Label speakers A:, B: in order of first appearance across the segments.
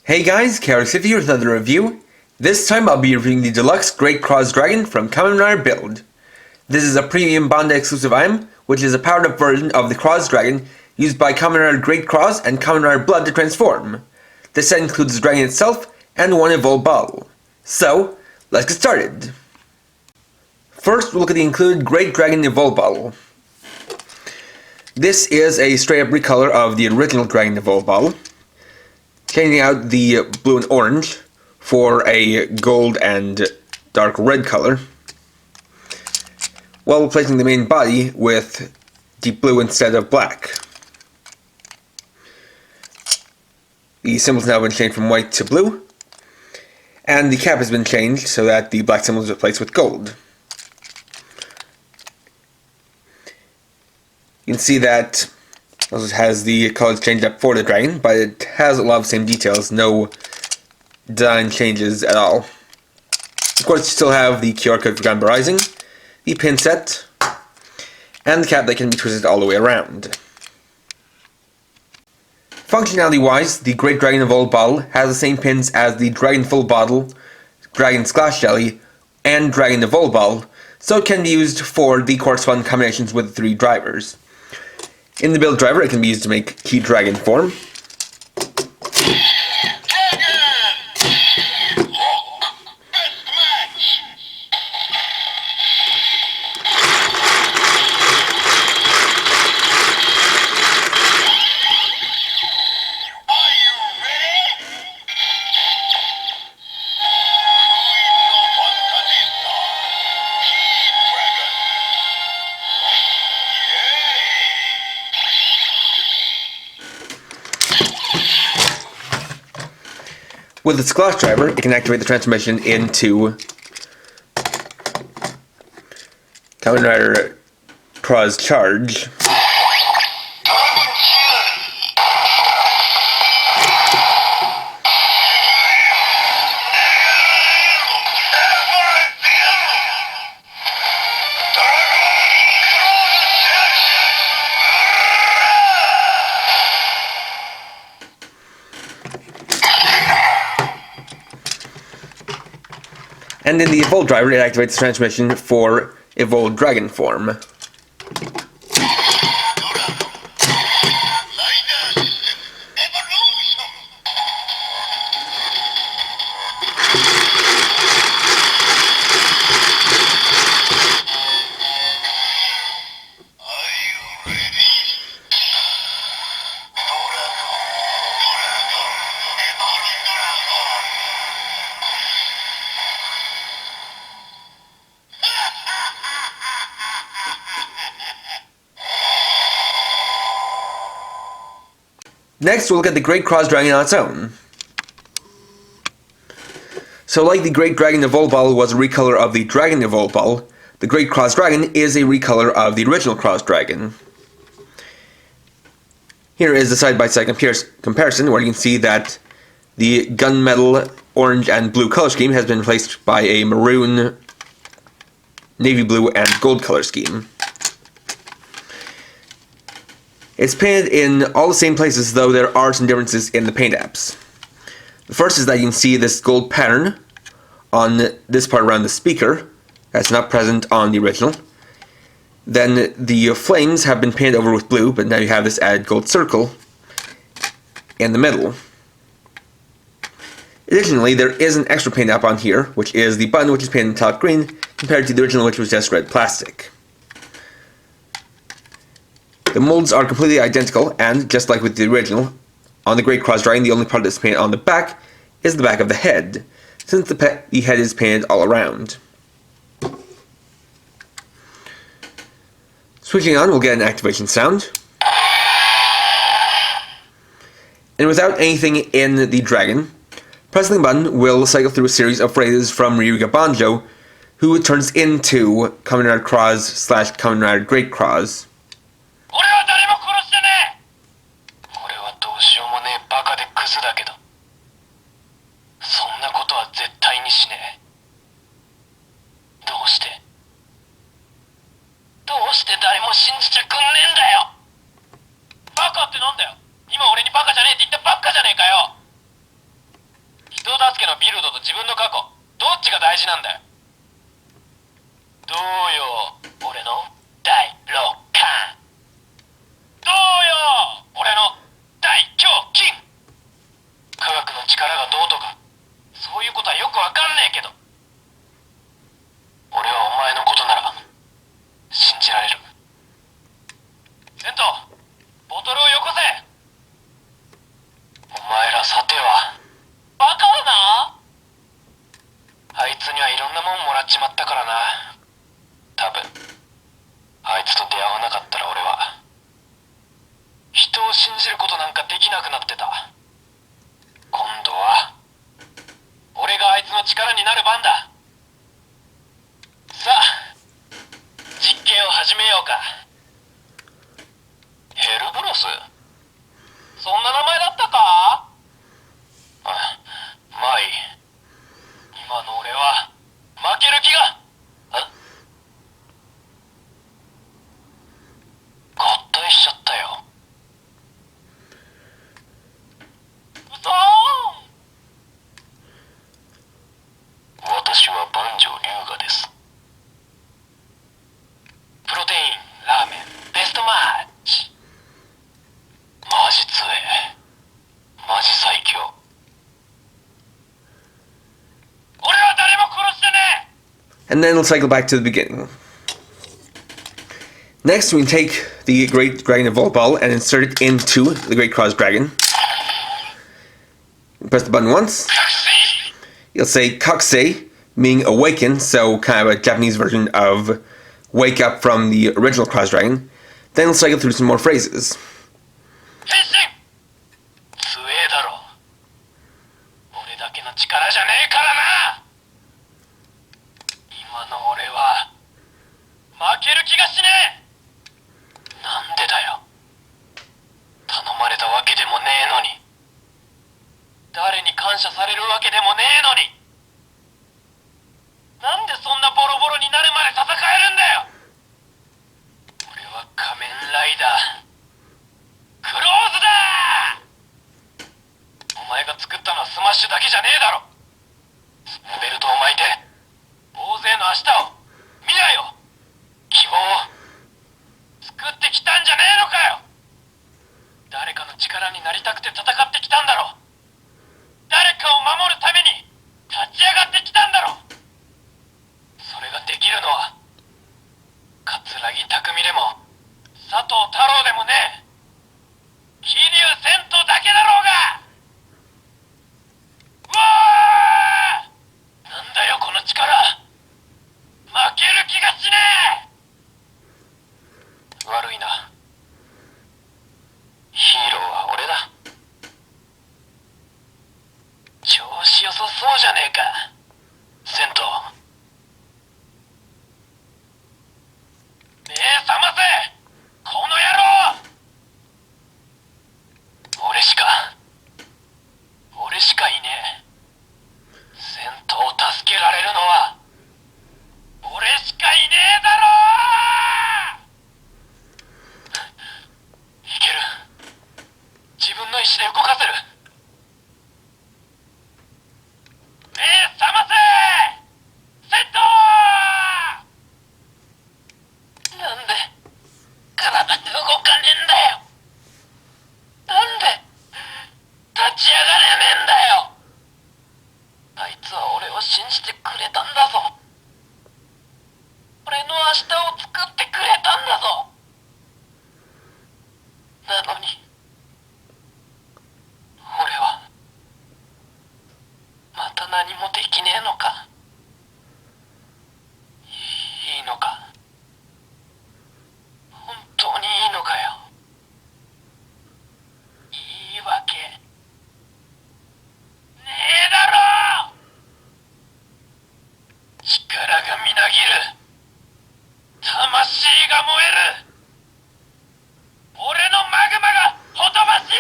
A: Hey guys, KAKUSEI here with another review. This time I'll be reviewing the Deluxe Great Cross Dragon from Kamen build. This is a premium Bandai exclusive item, which is a powered up version of the Cross Dragon used by Kamen Great Cross and Kamen Blood to transform. This set includes the dragon itself and one evolved bottle. So, let's get started. First, we'll look at the included Great Dragon Evolved bottle. This is a straight up recolor of the original Dragon Evolved bottle, changing out the blue and orange for a gold and dark red color, while replacing the main body with deep blue instead of black. The symbol's now been changed from white to blue, and the cap has been changed so that the black symbol is replaced with gold. You can see that it has the colors changed up for the dragon, but it has a lot of the same details, no design changes at all. Of course, you still have the QR code for Ganba Rising, the pin set, and the cap that can be twisted all the way around. Functionality-wise, the Great Dragon Evolved bottle has the same pins as the Dragon Full bottle, Dragon Splash Jelly, and Dragon Evolved bottle, so it can be used for the corresponding combinations with the three drivers. In the build driver, it can be used to make Key Dragon form. With its glass driver, it can activate the transformation into Kamen Rider Cross Charge. And in the Evolved driver, it activates the transmission for Evolved Dragon form. Next, we'll look at the Great Cross Dragon on its own. So like the Great Dragon Evolved bottle was a recolor of the Dragon Evolved bottle, the Great Cross Dragon is a recolor of the original Cross Dragon. Here is the side-by-side comparison where you can see that the gunmetal orange and blue color scheme has been replaced by a maroon, navy blue, and gold color scheme. It's painted in all the same places, though there are some differences in the paint apps. The first is that you can see this gold pattern on this part around the speaker that's not present on the original. Then the flames have been painted over with blue, but now you have this added gold circle in the middle. Additionally, there is an extra paint app on here, which is the button, which is painted metallic green, compared to the original, which was just red plastic. The molds are completely identical, and just like with the original, on the Great Cross Dragon, the only part that's painted on the back is the back of the head, since the head is painted all around. Switching on, we'll get an activation sound. And without anything in the dragon, pressing the button will cycle through a series of phrases from Ryuga Banjo, who turns into Kamen Rider Cross / Kamen Rider Great Cross.
B: と自分の過去、どっちが大事なんだよ。どうよ、俺の第6巻。どうよ、俺の大胸筋。科学の力がどうとか、そういうことはよくわかんねえけど、俺はお前のことなら信じられる。セント、ボトルをよこせ。お前らさてはバカだな。あいつにはいろんなもんもらっちまったからな。多分あいつと出会わなかったら俺は人を信じることなんかできなくなってた。今度は俺があいつの力になる番だ。さあ実験を始めようか。ヘルブロス、そんな名前だったか。まあいい。今の俺は負ける気が合体しちゃったよ。嘘。私は万丈龍河です。プロテイン、ラーメン、ベストマッチ。マジ強え。マジ最強。俺は誰も殺してねえ。
A: And then we'll cycle back to the beginning. Next, we take the Great Dragon Evolve Ball and insert it into the Great Cross Dragon. Press the button once. You'll say KAKUSEI, meaning awaken, so kind of a Japanese version of wake up from the original Cross Dragon. Then we'll cycle through some more phrases.
B: 変身。強えだろ。俺だけの力じゃねえからな。今の俺は負ける気がしねえ。なんでだよ。頼まれたわけでもねえのに、誰に感謝されるわけでもねえのに、なんでそんなボロボロになるまで戦えるんだよ。俺は仮面ライダークローズだ。お前が作ったのはスマッシュだけじゃねえだろ。ベルトを巻いて大勢の明日を、未来を、希望を作ってきたんじゃねえのかよ。誰かの力になりたくて戦ってきたんだろ。誰かを守るために立ち上がってきたんだろ。それができるのは桂木匠でも佐藤太郎でもねえ、桐生千斗だけだろうが。うわー、なんだよこの力。負ける気がしねえ。悪いな。ヒーローは俺だ。調子よさそうじゃねえか、セント。目覚ませこの野郎。俺しかいねえ。セントを助けられるのは俺しかいねえだろ。いける。自分の意志で動かせる。目覚ませセント。なんで体動かねえんだよ。なんで立ち上がれねえんだよ。あいつは俺を信じてくれたんだぞ。俺の明日を作ってくれたんだぞ。なのに俺はまた何もできねえのか。いいのか。本当にいいのかよ。いいわけねえだろ。力がみなぎる。魂が燃える。俺のマグマがほとばしる。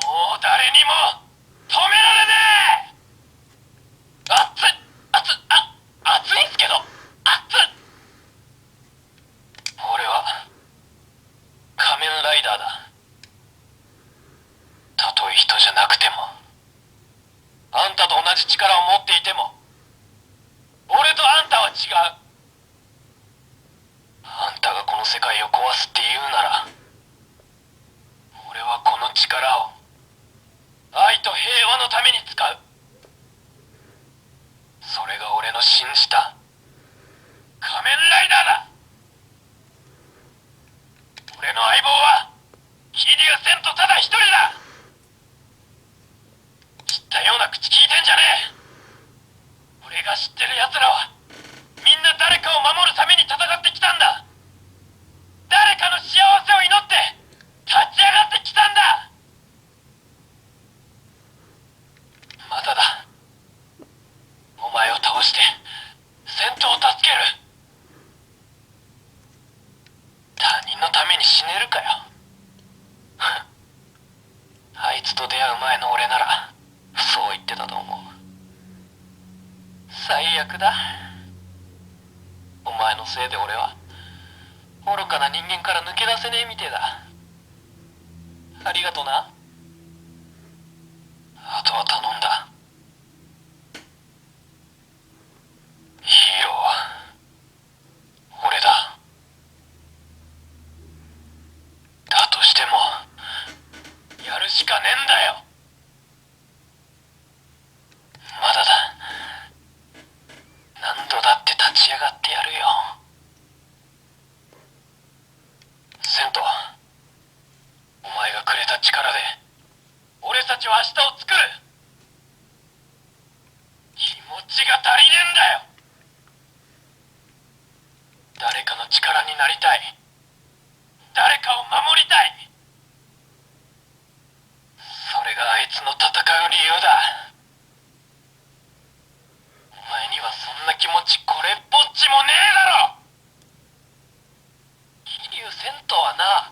B: もう誰にも止められねえ。力を持っていても俺とあんたは違う。あんたがこの世界を壊すって言うなら、俺はこの力を愛と平和のために使う。それが俺の信じた仮面ライダーだ。俺の相棒は桐生千とただ一人だ。知ったような口聞いてんじゃねえ。俺が知ってる奴らはみんな誰かを守るために戦ってきたんだ。誰かの幸せを祈って立ち上がってきたんだ。まだだ。お前を倒して戦闘を助ける。他人のために死ねるかよ。あいつと出会う前の俺ならそう言ってたと思う。最悪だ。お前のせいで俺は愚かな人間から抜け出せねえみてえだ。ありがとな。あとは頼んだ。ヒーローは俺だ。だとしてもやるしかねえんだよ。まだだ。何度だって立ち上がってやるよ。セント、お前がくれた力で俺たちは明日を作る。気持ちが足りねえんだよ。誰かの力になりたい。誰かを守りたい。それがあいつの戦う理由だ。お前にはそんな気持ちこれっぽっちもねえだろ。桐生千とはな、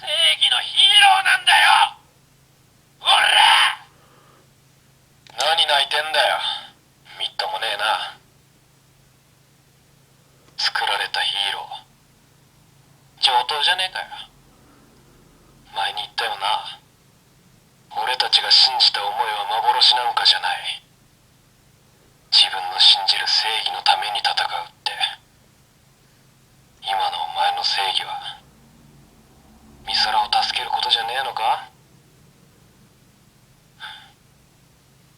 B: 正義のヒーローなんだよ。おら！何泣いてんだよ。みっともねえな。作られたヒーロー上等じゃねえかよ。前に言ったよな。俺たちが信じた思いは幻なんかじゃない。自分の信じる正義のために戦うって。今のお前の正義はミサラを助けることじゃねえのか。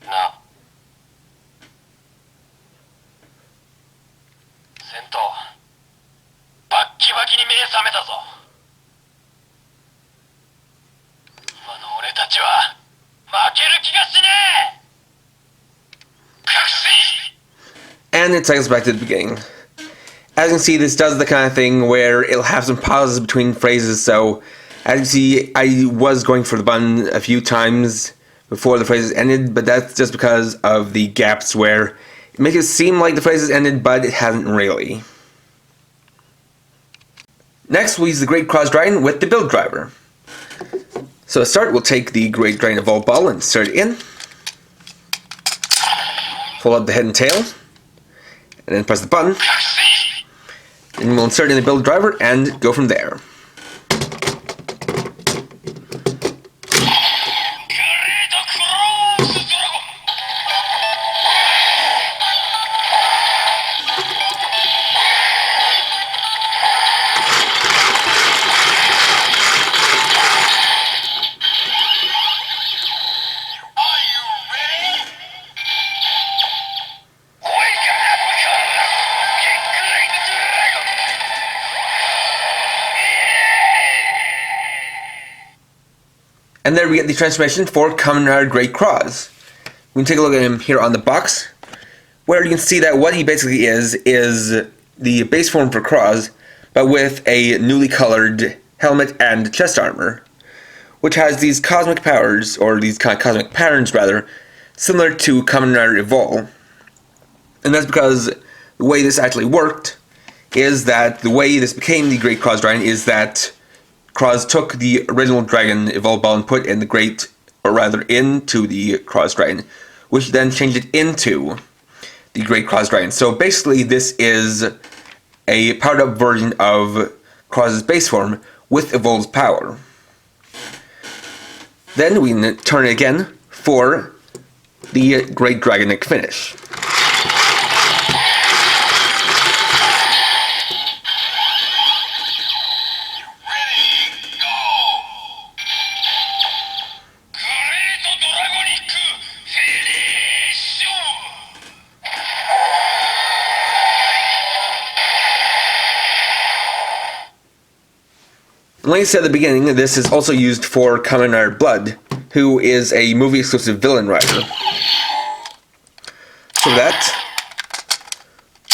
B: なあセント、バッキバキに目覚めたぞ。今の俺たちは負ける気がしねえ。
A: And it takes us back to the beginning. As you can see, this does the kind of thing where it'll have some pauses between phrases, so as you see, I was going for the button a few times before the phrases ended, but that's just because of the gaps where it makes it seem like the phrases ended, but it hasn't really. Next, we'll use the Great Cross Dragon with the build driver. So to start, we'll take the Great Dragon Evolved Ball and insert it in. Pull up the head and tail, and then press the button. Then we'll insert in the build driver and go from there. And there we get the transformation for Kamen Rider Great Cross. We can take a look at him here on the box, where you can see that what he basically is the base form for Cross, but with a newly colored helmet and chest armor, which has these cosmic powers, or these kind of cosmic patterns rather, similar to Kamen Rider Evolve. And that's because the way this actually worked is that the way this became the Great Cross Dragon is that Cross took the original Dragon Evolved Ball and put in the into the Cross Dragon, which then changed it into the Great Cross Dragon. So basically this is a powered up version of Cross's base form with Evolved's power. Then we can turn it again for the Great Dragonic finish. Like I said at the beginning, this is also used for Kamen Blood, who is a movie-exclusive villain rider. So that,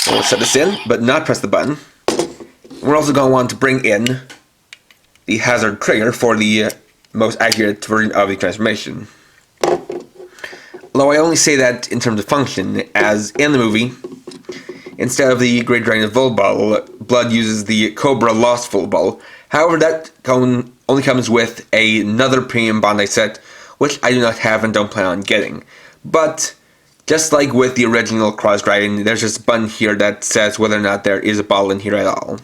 A: we'll set this in, but not press the button. We're also going to want to bring in the hazard trigger for the most accurate version of the transformation. Although I only say that in terms of function, as in the movie, instead of the Great Dragon Full Ball, Blood uses the Cobra Lost Full Ball. However, that only comes with another premium Bandai set, which I do not have and don't plan on getting. But, just like with the original Cross Dragon, there's just a button here that says whether or not there is a ball in here at all.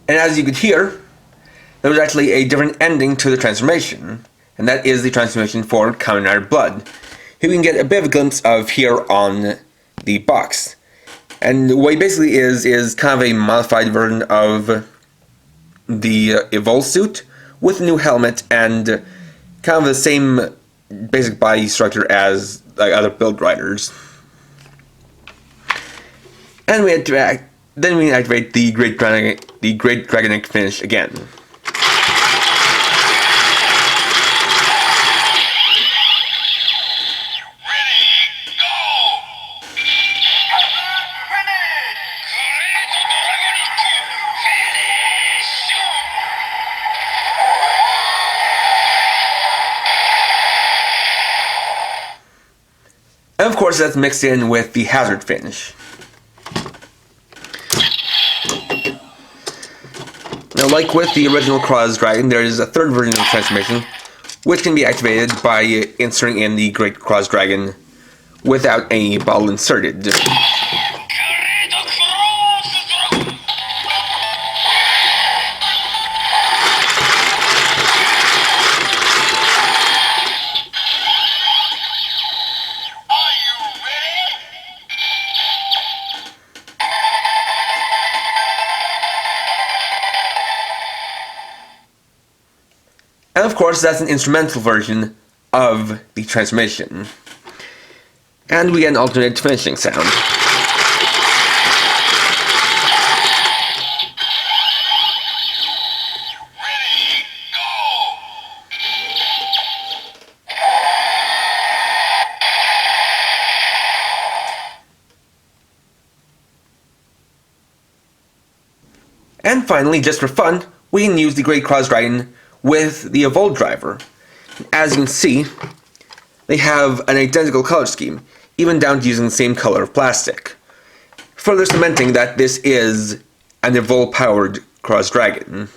A: And as you could hear, there was actually a different ending to the transformation, and that is the transformation for Kamen Blood, who you can get a bit of a glimpse of here on the box. And what he basically is kind of a modified version of the Evolve suit, with a new helmet and kind of the same basic body structure as like other build riders. And then we activate the Great Dragonic finish again. And of course that's mixed in with the hazard finish. Now, like with the original Cross Dragon, there is a third version of the transformation, which can be activated by inserting in the Great Cross Dragon without any ball inserted. And of course, that's an instrumental version of the transformation. And we get an alternate finishing sound. And finally, just for fun, we can use the Great Cross Dragon with the Evolve driver. As you can see, they have an identical color scheme, even down to using the same color of plastic, further cementing that this is an Evolve-powered Cross Dragon.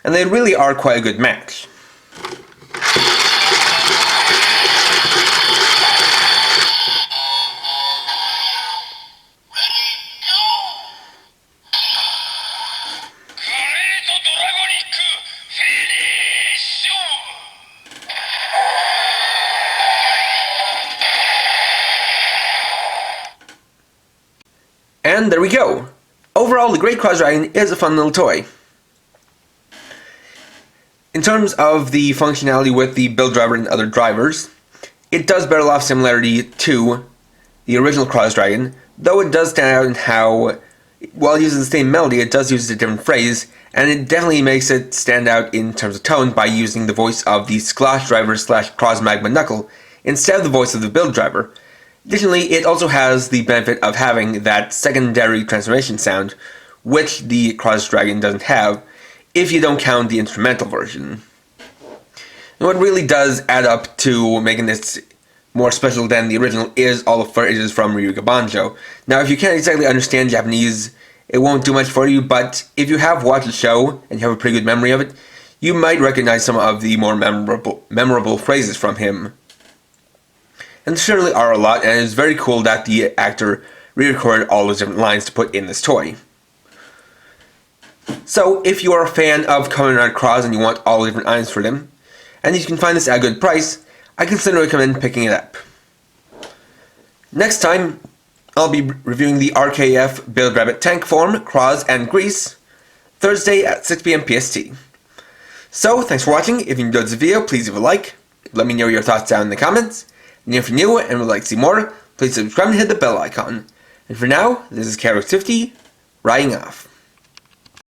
A: And they really are quite a good match. there we go. Overall, the Great Cross Dragon is a fun little toy. In terms of the functionality with the build driver and other drivers, it does bear a lot of similarity to the original Cross Dragon, though it does stand out in how, while using the same melody, it does use a different phrase, and it definitely makes it stand out in terms of tone by using the voice of the Sklosh driver / Cross Magma Knuckle instead of the voice of the build driver. Additionally, it also has the benefit of having that secondary transformation sound, which the Cross Dragon doesn't have, if you don't count the instrumental version. And what really does add up to making this more special than the original is all the phrases from Ryuga Banjo. Now, if you can't exactly understand Japanese, it won't do much for you, but if you have watched the show and you have a pretty good memory of it, you might recognize some of the more memorable phrases from him. And there certainly are a lot, and it's very cool that the actor re-recorded all those different lines to put in this toy. So, if you are a fan of Kamen Rider Cross and you want all the different items for them, and you can find this at a good price, I consider recommend picking it up. Next time, I'll be reviewing the RKF Build Rabbit Tank Form, Cross, and Grease, Thursday at 6 PM PST. So, thanks for watching. If you enjoyed this video, please leave a like. Let me know your thoughts down in the comments. And if you're new and would like to see more, please subscribe and hit the bell icon. And for now, this is KAKUSEI, writing off.